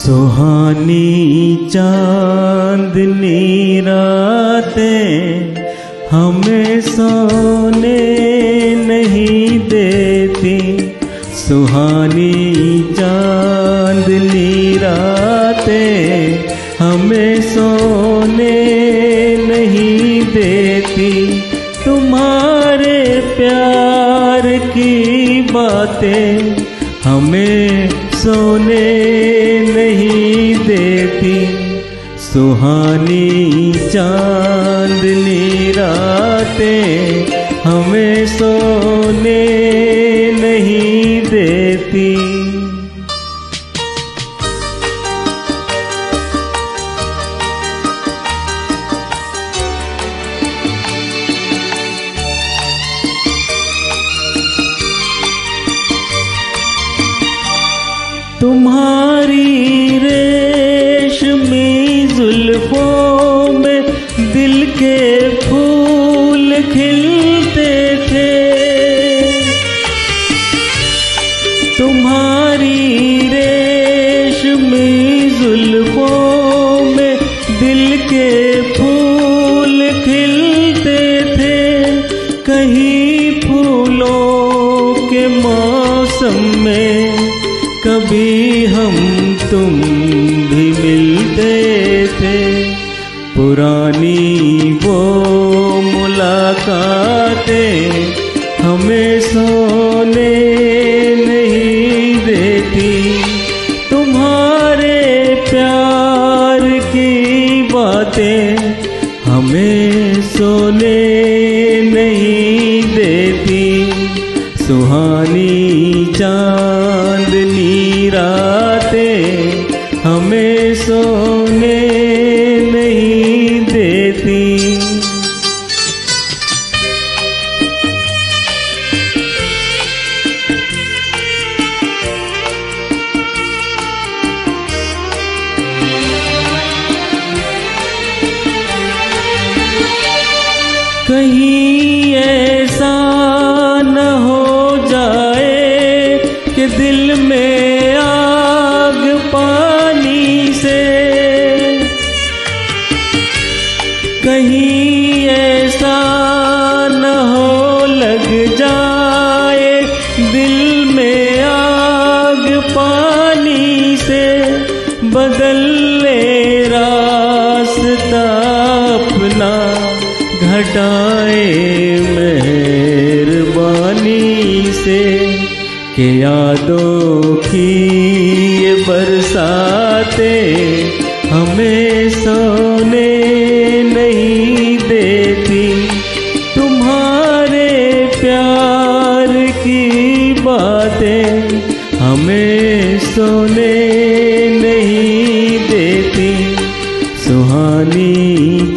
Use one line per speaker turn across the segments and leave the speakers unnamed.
सुहानी चांदनी रातें हमें सोने नहीं देती। सुहानी चांदनी रातें हमें सोने नहीं देती। तुम्हारे प्यार की बातें हमें सोने नहीं देती। सुहानी चांदनी रातें हमें सोने नहीं देती। तुम्हारी रेशमी जुल्फों में दिल के फूल खिलते थे। तुम्हारी रेशमी जुल्फों में दिल के फूल खिलते थे। कहीं फूलों के मौसम में कभी हम तुम भी मिलते थे। पुरानी वो मुलाकातें हमें सोने नहीं देती। तुम्हारे प्यार की बातें हमें सोने नहीं देती। सुहानी चांदनी रातें हमें सोने नहीं देती। कहीं ऐसा न हो जाए कि दिल में आग पानी से। कहीं ऐसा न हो लग जाए दिल में आग पानी से। बदल ले रास्ता अपना घटाए मेहरबानी से। कि यादों की ये बरसातें हमें सोने नहीं देती। तुम्हारे प्यार की बातें हमें सोने नहीं देती। सुहानी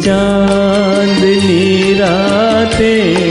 चांदनी रातें